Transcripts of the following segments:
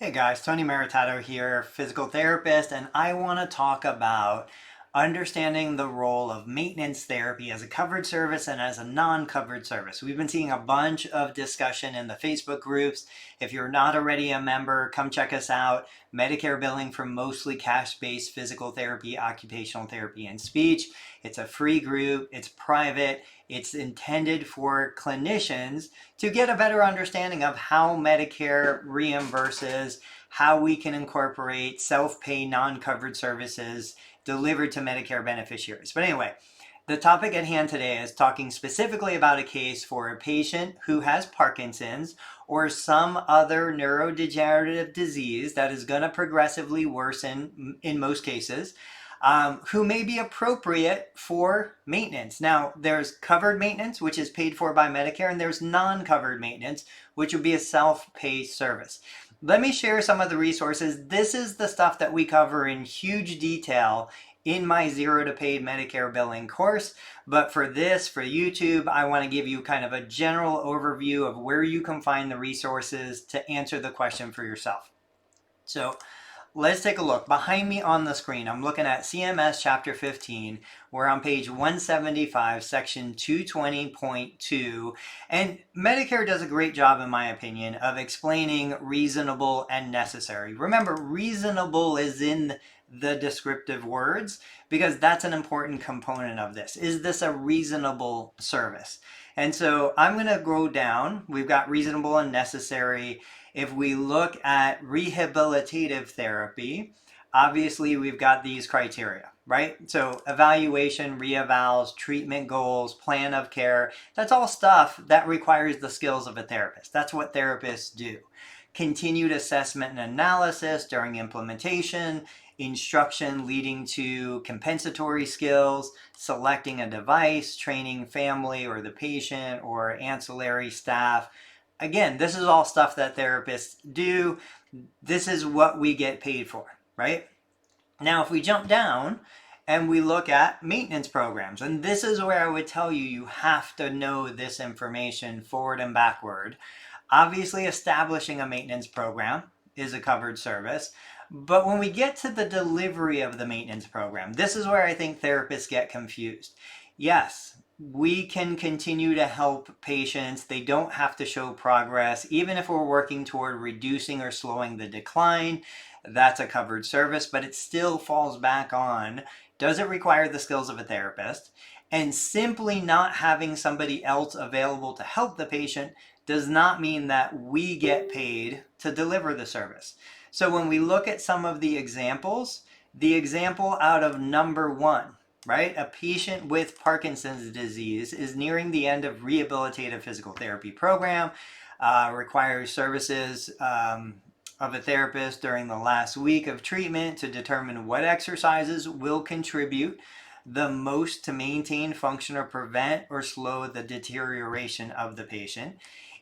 Hey guys, Tony Maritato here, physical therapist, and I want to talk about understanding the role of maintenance therapy as a covered service and as a non-covered service. We've been seeing a bunch of discussion in the Facebook groups. If you're not already a member, come check us out. Medicare billing for mostly cash-based physical therapy, occupational therapy, and speech. It's a free group, it's private, it's intended for clinicians to get a better understanding of how Medicare reimburses, how we can incorporate self-pay non-covered services delivered to Medicare beneficiaries. But anyway, the topic at hand today is talking specifically about a case for a patient who has Parkinson's or some other neurodegenerative disease that is going to progressively worsen in most cases, who may be appropriate for maintenance. Now, there's covered maintenance, which is paid for by Medicare, and there's non-covered maintenance, which would be a self-pay service. Let me share some of the resources. This is the stuff that we cover in huge detail in my Zero to Paid Medicare Billing course. But for YouTube, I want to give you kind of a general overview of where you can find the resources to answer the question for yourself. So let's take a look. Behind me on the screen, I'm looking at CMS Chapter 15. We're on page 175, Section 220.2. And Medicare does a great job, in my opinion, of explaining reasonable and necessary. Remember, reasonable is in the descriptive words because that's an important component of this. Is this a reasonable service? And so I'm going to go down. We've got reasonable and necessary. If we look at rehabilitative therapy, obviously we've got these criteria, right? So evaluation, reevals, treatment goals, plan of care, that's all stuff that requires the skills of a therapist. That's what therapists do. Continued assessment and analysis during implementation, instruction leading to compensatory skills, selecting a device, training family or the patient or ancillary staff. Again, this is all stuff that therapists do. This is what we get paid for, right? Now, if we jump down and we look at maintenance programs, and this is where I would tell you, you have to know this information forward and backward. Obviously, establishing a maintenance program is a covered service. But when we get to the delivery of the maintenance program, this is where I think therapists get confused. Yes, we can continue to help patients. They don't have to show progress. Even if we're working toward reducing or slowing the decline, that's a covered service, but it still falls back on, does it require the skills of a therapist? And simply not having somebody else available to help the patient does not mean that we get paid to deliver the service. So when we look at some of the examples, the example out of number 1, right? A patient with Parkinson's disease is nearing the end of rehabilitative physical therapy program, requires services of a therapist during the last week of treatment to determine what exercises will contribute the most to maintain function or prevent or slow the deterioration of the patient.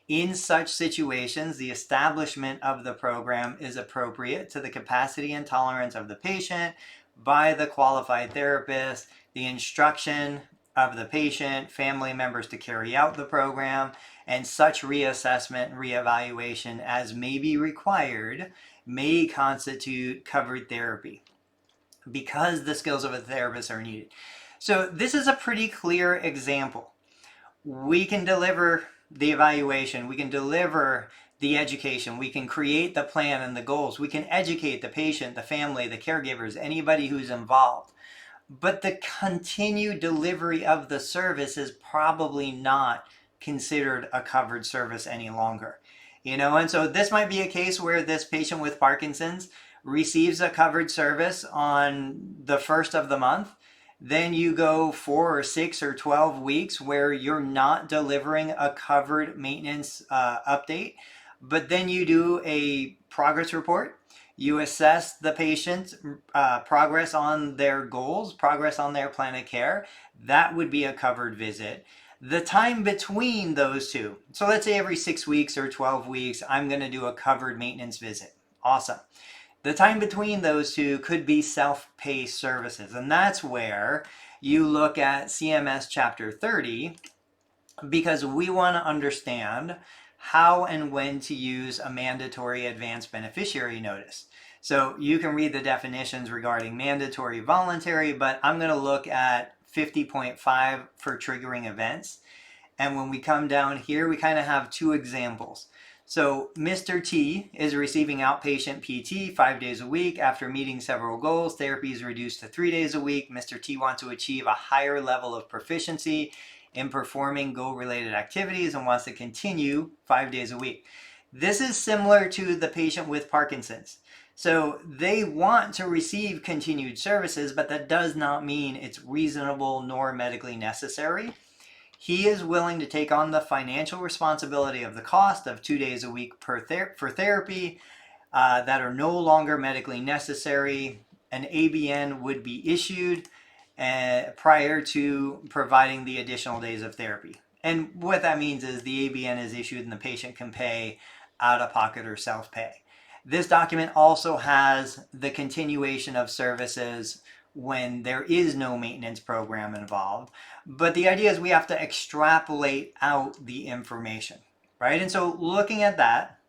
In such situations, the establishment of the program is appropriate to the capacity and tolerance of the patient by the qualified therapist. The instruction of the patient, family members to carry out the program, and such reassessment and reevaluation as may be required may constitute covered therapy because the skills of a therapist are needed. So this is a pretty clear example. We can deliver the evaluation, we can deliver the education, we can create the plan and the goals, we can educate the patient, the family, the caregivers, anybody who's involved. But the continued delivery of the service is probably not considered a covered service any longer. And so this might be a case where this patient with Parkinson's receives a covered service on the first of the month. Then you go 4 or 6 or 12 weeks where you're not delivering a covered maintenance update, but then you do a progress report. You assess the patient's progress on their goals, progress on their plan of care. That would be a covered visit. The time between those two, so let's say every 6 weeks or 12 weeks, I'm going to do a covered maintenance visit. Awesome. The time between those two could be self-pay services. And that's where you look at CMS Chapter 30 because we want to understand how and when to use a mandatory advance beneficiary notice. So you can read the definitions regarding mandatory, voluntary, but I'm going to look at 50.5 for triggering events. And when we come down here, we kind of have two examples. So Mr. T is receiving outpatient PT 5 days a week. After meeting several goals, therapy is reduced to 3 days a week. Mr. T wants to achieve a higher level of proficiency in performing goal-related activities and wants to continue 5 days a week. This is similar to the patient with Parkinson's. So they want to receive continued services, but that does not mean it's reasonable nor medically necessary. He is willing to take on the financial responsibility of the cost of 2 days a week for therapy that are no longer medically necessary. An ABN would be issued prior to providing the additional days of therapy. And what that means is the ABN is issued and the patient can pay out of pocket or self-pay. This document also has the continuation of services when there is no maintenance program involved. But the idea is we have to extrapolate out the information, right? And so looking at that,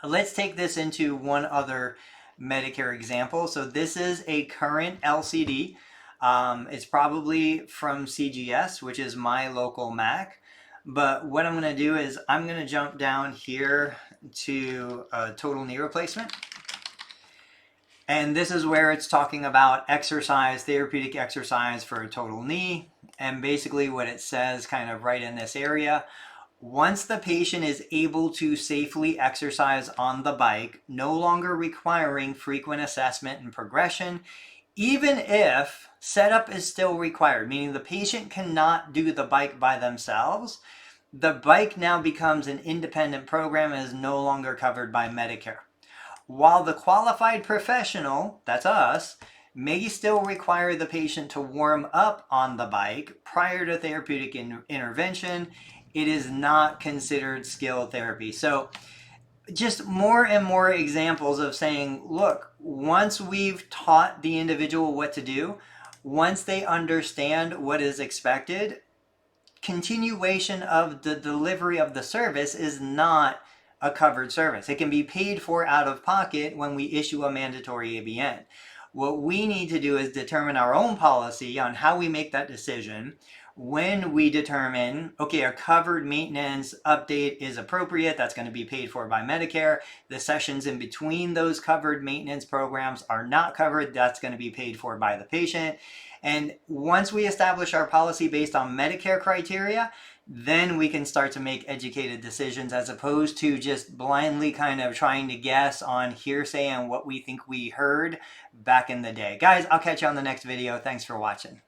let's take this into one other Medicare example. So this is a current LCD. It's probably from CGS, which is my local MAC. But what I'm going to do is I'm going to jump down here to total knee replacement. And this is where it's talking about exercise, therapeutic exercise for a total knee. And basically what it says kind of right in this area, once the patient is able to safely exercise on the bike, no longer requiring frequent assessment and progression, even if setup is still required, meaning the patient cannot do the bike by themselves, the bike now becomes an independent program and is no longer covered by Medicare. While the qualified professional, that's us, may still require the patient to warm up on the bike prior to therapeutic intervention, it is not considered skilled therapy. So just more and more examples of saying, look, once we've taught the individual what to do, once they understand what is expected, continuation of the delivery of the service is not a covered service. It can be paid for out of pocket when we issue a mandatory ABN. What we need to do is determine our own policy on how we make that decision. When we determine, okay, a covered maintenance update is appropriate, that's going to be paid for by Medicare. The sessions in between those covered maintenance programs are not covered, that's going to be paid for by the patient. And once we establish our policy based on Medicare criteria, then we can start to make educated decisions as opposed to just blindly kind of trying to guess on hearsay and what we think we heard back in the day. Guys, I'll catch you on the next video. Thanks for watching.